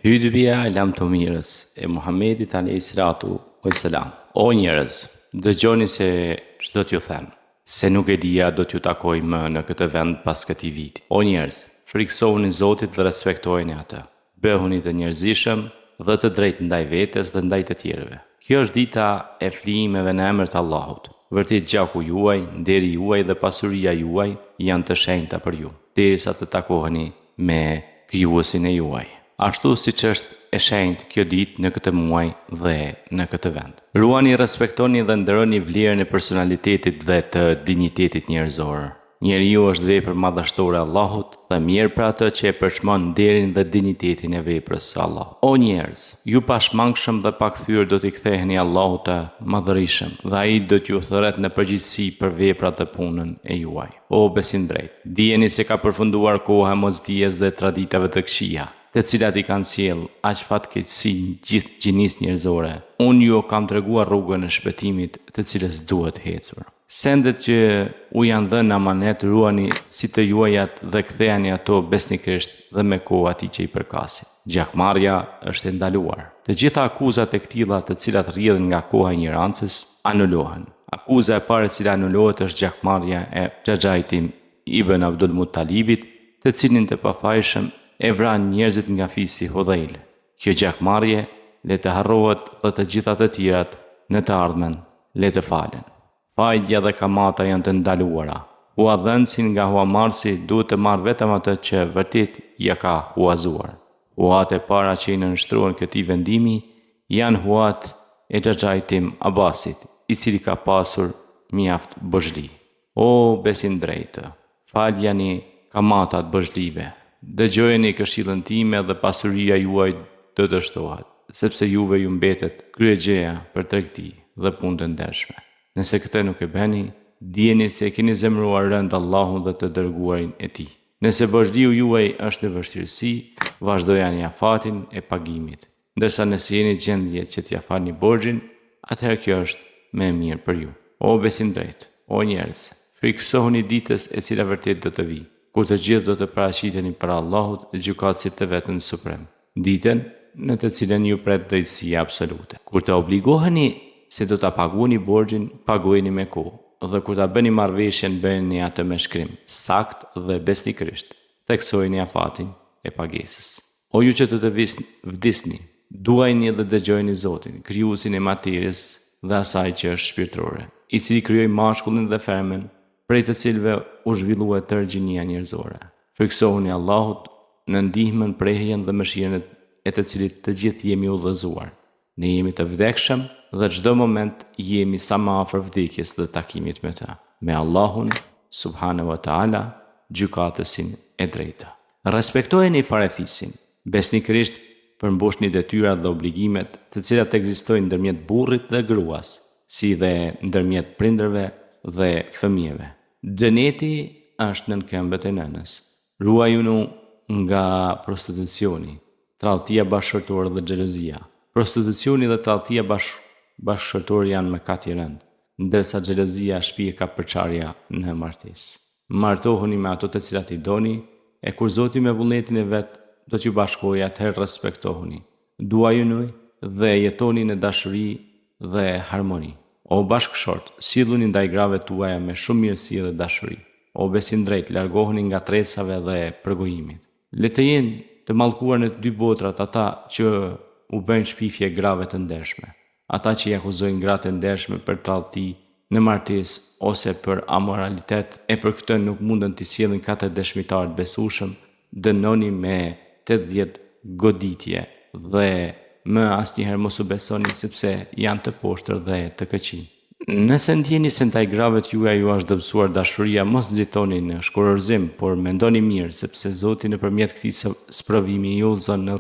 Hyrja e lam të mirës e Muhamedit a.s. O njerëz, dëgjoni se ç'do t'ju them, se nuk e dija do t'ju takoj më në këtë vend pas këtij viti. O njerëz, friksohuni Zotit dhe respektojeni atë. Bëhuni të njerëzishëm dhe të drejtë ndaj vetes dhe ndaj të tjerëve. Kjo është dita e flijimeve në emër të Allahut. Vërtet gjaku juaj, nderi juaj dhe pasuria juaj janë të shenjta për ju, derisa të takoheni me krijuesin e juaj. Ashtu siç është e shenjtë kjo ditë në këtë muaj dhe në këtë vend. Ruani, respektoni dhe nderoni vlerën e personalitetit dhe të dinjitetit njerëzor. Njeriu është vepër madhështore e Allahut dhe mirë për atë që e përçmon nderin dhe dinjitetin e veprës së Allahut. O njerëz, ju pashmangshëm dhe pakthyer do t'i ktheheni Allahut të madhërisëm dhe ai do t'ju thërret në përgjegjësi për veprat dhe punën e juaj. O besim drejt, dijeni se ka përfunduar koha e mosdijes dhe traditave të këqija, të cilat i kanë sjell aq fatkeqësi gjithë gjinisë njerëzore. Unë ju kam treguar rrugën e shpëtimit, të cilës duhet hecur. Sendet që u janë dhënë amanet ruani si të juajat dhe ktheheni ato besnikërisht dhe me kohë atij që i përkasin. Gjakmarrja është e ndaluar. Të gjitha akuzat e këtilla të cilat rrjedhin nga koha e ignorancës anulohen. Akuza e parë e cila anulohet është gjakmarrja e Xhaxhajtim ibn Abdul Muttalibit, të cilin të pafajshëm e vran njerëzit nga fisi Hudhail. Kjo gjakmarrje le të harrohet dhe të gjitha të tjerat në të ardhmen le të falen. Fajdja dhe kamata janë të ndaluara. Huadhënësin nga huamarrësi duhet të marrë vetëm atë që vërtet ja ka huazuar. Huat e para që i nënshtrohen këtij vendimi janë huat e Xhaxhajtim Abbasit, i cili ka pasur mjaft bozhli. O besim drejtë, faljani kamatat bozhlive. Dëgjojeni këshillën time dhe pasuria juaj do të shtohet, sepse juve ju mbetet kryegjeja për tregti dhe punë të ndershme. Nëse këtë nuk e bëni, dijeni se keni zemëruar rënd Allahun dhe të dërguarin e tij. Nëse bozhliu juaj është në vështirësi, vazhdojani afatin e pagimit. Ndërsa nëse jeni në gjendje që t'ia falni borxhin, atëherë kjo është më e mirë për ju. O besim drejt, o njerëz, friksohuni ditës e cila vërtet do të vijë, kur të gjithë do të paraqiteni para Allahut, gjykatësit të vetën suprem. Ditën në të cilën ju pret drejtësia absolute. Kur të obligoheni se do ta paguani borxhin, paguajeni me kohë, dhe kur ta bëni marrëveshjen, bëni atë me shkrim, sakt dhe besnikërisht. Theksojeni afatin e pagesës. O ju që të vdisni, duajini dhe dëgjojeni Zotin, krijuesin e materjes dhe asaj që është shpirtërore, i cili krijoi mashkullin dhe femën, prej të cilëve u zhvillua tërë gjinia njerëzore. Friksohuni Allahut në ndihmën, prehjen dhe mëshirën e të cilit të gjithë jemi udhëzuar. Ne jemi të vdekshëm dhe çdo moment jemi sa më afër vdekjes dhe takimit me të, me Allahun subhanahu wa taala, gjykatësin e drejtë. Respektojeni farefisin, besnikërisht përmbushni detyrat dhe obligimet të cilat ekzistojnë ndërmjet burrit dhe gruas, si dhe ndërmjet prindërve dhe fëmijëve. Xheneti është nën këmbët e nënës. Ruajuni nga prostitucioni, tradhtia bashkëshortore dhe xhelozia. Prostitucioni dhe tradhtia bashkëshortore janë mëkat i rënd, ndërsa xhelozia shpije ka përçarja në martesë. Martohuni me ato të cilat i doni, e kur Zoti me vullnetin e vet do t'ju bashkojë, atëherë respektohuni. Duajuni dhe jetoni në dashuri dhe harmoni. O bashkëshort, silluni ndaj grave tuaja me shumë mirësi dhe dashuri. O besim drejt, largohuni nga tresave dhe përgojimit. Le të jenë të mallkuar në dy botrat ata që u bëjnë shpifje grave të ndershme, ata që i akuzojnë gratë të ndershme për tradhti në martesë ose për amoralitet, e për këtë nuk mundën t'i sjellin 4 dëshmitarë të besueshëm, dënoni me 80 goditje dhe më asnjëherë mos u besoni, sepse janë të poshtër dhe të këqij. Nëse ndjeni se ndaj gravet juaja ju është dëmsuar dashuria, mos nxitoni në shkurorëzim, por mendoni mirë, sepse Zoti nëpërmjet këtij sprovimi ju udhëzon në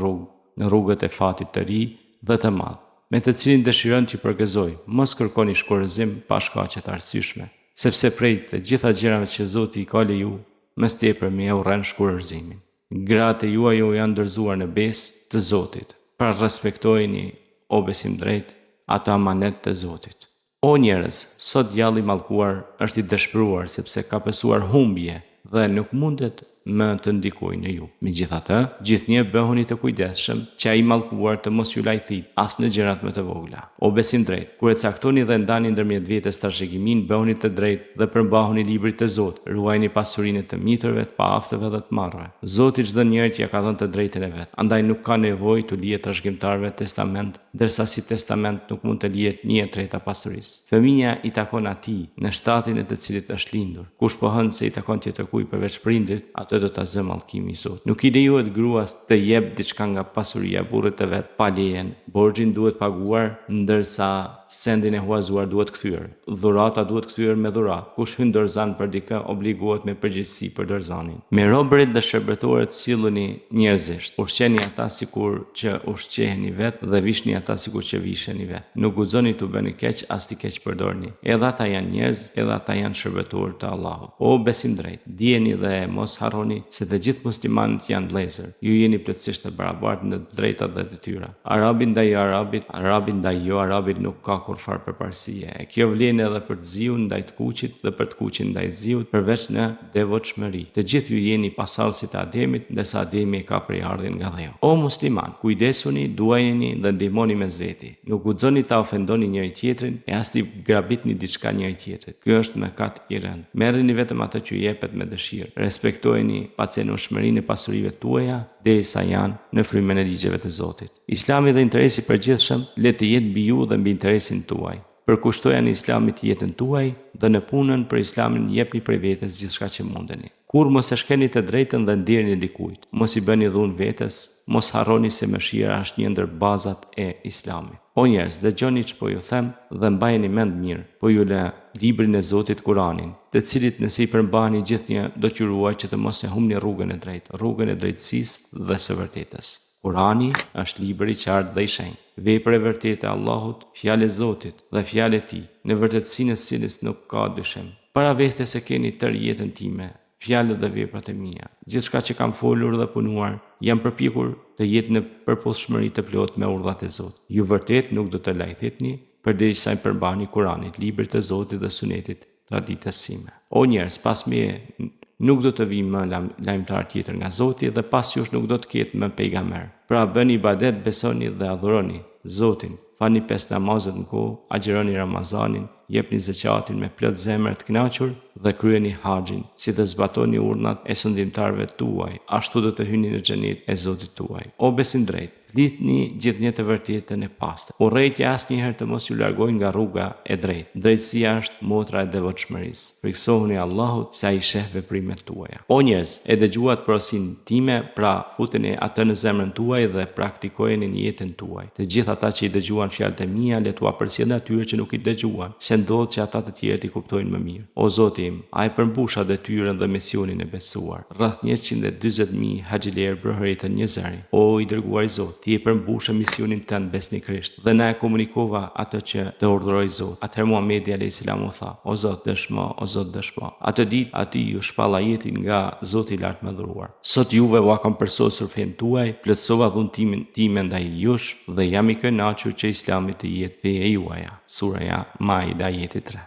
rrugët e fatit të ri dhe të madh, me të cilin dëshiron t'ju përgëzoj. Mos kërkoni shkurorëzim pa shkaqe të arsyeshme, sepse prej të gjitha gjërave që Zoti i ka leju, më së tepër më e urren shkurorëzimin. Gratë juaja ju janë dorëzuar në besë të Zotit. Pra respektojeni, o besim drejt, ato amanet të Zotit. O njerëz, sot djalli i mallkuar është i dëshpëruar sepse ka besuar humbje dhe nuk mundet më të ndikojnë në ju. Megjithatë, gjithnjë bëhuni të kujdesshëm që ai mallkuar të mos ju lajthit as në gjërat më të vogla. O besim drejt, kur e caktoni dhe ndani ndërmjet vetes trashëgimin, bëhuni të drejtë dhe përmbahuni librit të Zotit. Ruajini pasurinë të mitërve, të paaftëve dhe të marrëve. Zoti çdo njeri ja ka dhënë të drejtën e vet. Andaj nuk ka nevojë të lihet trashëgimtarëve testament, ndërsa si testament nuk mund të lihet 1/3 pasurisë. Fëmia i takon atij në shtatin e të cilit është lindur. Kush po hën se i takon tjetër kujt përveç prindrit, atë do ta zë mallkimi i Zotit. Nuk i lejohet gruas të jep diçka nga pasuria e burrit të vet pa lejen. Borxhin duhet paguar, ndërsa sendin e huazuar duhet kthyer. Dhurata duhet kthyer me dhuratë. Kush hyn dorëzan për dikë obligohet me përgjegjësi për dorëzanin. Me robërit dhe shërbëtorët silluni njerëzisht. Ushqeni ata sikur që ushqeheni vet dhe vishni ata sikur që visheni vet. Nuk guxoni të bëni keq as të keq përdorni. Edhe ata janë njerëz, edhe ata janë shërbëtorë të Allahut. O besim drejt, dijeni dhe mos harroni se të gjithë muslimanët janë vëllezër. Ju jeni plotësisht të barabartë në të drejtat dhe detyra. Arabi ndaj arabit, arabi ndaj jo arabit nuk ka kurfar përparësie. E kjo vlen edhe për të ziun ndaj të kuqit dhe për të kuqin ndaj ziut, përveç në devotshmëri. Të gjithë ju jeni pasardhësit e Ademit, ndërsa Ademi ka prej ardhin nga dheu. O musliman, kujdesuni, duajini dhe ndihmoni mes veti. Nuk guxoni ta ofendoni njëri tjetrin e as t'i grabitni diçka njëri tjetrit. Ky është mëkat i rënd. Merrni vetëm atë që ju jepet me dëshirë. Respektojeni pacenueshmërinë e pasurive tuaja derisa janë në frymën e ligjeve të Zotit. Islami dhe interesi i përgjithshëm le të jetë mbi ju dhe mbi interesin tuaj. Përkushtoja në Islamit jetën tuaj dhe në punën për Islamin jepni prej vetes gjithçka që mundeni. Kur mos e shkeni të drejtën dhe ndjerni dikujt, mos i bëni dhunë vetes, mos harroni se mëshira është një ndër bazat e Islamit. O njerëz, dëgjoni ç'po ju them dhe mbajeni mend mirë, po ju lë librin e Zotit Kur'anin, të cilit nëse i përmbahni gjithnjë do t'ju ruaj që të mos e humni rrugën e drejtë, rrugën e drejtësisë dhe së vërtetës. Kurani është libri i qartë dhe i shenjtë, vepër e vërtetë e Allahut, fjalë e Zotit dhe fjalë e Tij, në vërtetësinë e cilës nuk ka dyshim. Para vetes se keni tërë jetën time, fjalët dhe veprat e mia. Gjithçka që kam folur dhe punuar, jam përpjekur të jetë në përputhshmëri të plotë me urdhat e Zotit. Ju vërtet nuk do të lajthitni përderisa i përbahni Kuranit, librit të Zotit dhe Sunetit, traditës sime. O njerëz, pas meje nuk do të vi më lajmëtar tjetër nga Zoti dhe pas jush nuk do të ketë më pejgamber. Pra bëni ibadet, besoni dhe adhuroni Zotin. Fani 5 namazet në kohë, agjironi Ramazanin, jepni zeqatin me plot zemër të kënaqur dhe kryeni haxhin, si dhe zbatoni urdhnat e sundimtarëve tuaj, ashtu do të hyni në xhenet e Zotit tuaj. O besim drejt, lidhni gjithnjë të vërtetën e pastër. Urrejtja asnjëherë të mos ju largojë nga rruga e drejtë. Drejtësia është motra e devotshmërisë. Friksohuni Allahut se ai sheh veprimet tuaja. O njerëz, e dëgjuat porosin time, pra futeni atë në zemrën tuaj dhe praktikojeni në jetën tuaj. Të gjithë ata që i dëgjuan fjalët e mia, le t'u përcjellin atyre që nuk i dëgjuan, se ndodh që ata të tjerët i kuptojnë më mirë. O Zoti im, ai përmbusha detyrën dhe misionin e besuar. Rreth 140.000 haxhiler broheritën një zëri. O i dërguar i Zotit, ti e përmbushë misionin tënd besnikrisht dhe na e komunikova atë që të urdhëroi Zoti. Atëherë Muhamedi alayhis salam u tha: O Zot, dëshmo, o Zot, dëshmo. Atë ditë ati ju shpall ajetin nga Zoti i lartë mëdhëruar. Sot juve u kam përsosur fen tuaj, plotësova dhuntimin time ndaj jush dhe jam i kënaqur që Islami të jetë feja juaja. Sura Maida ajeti 3.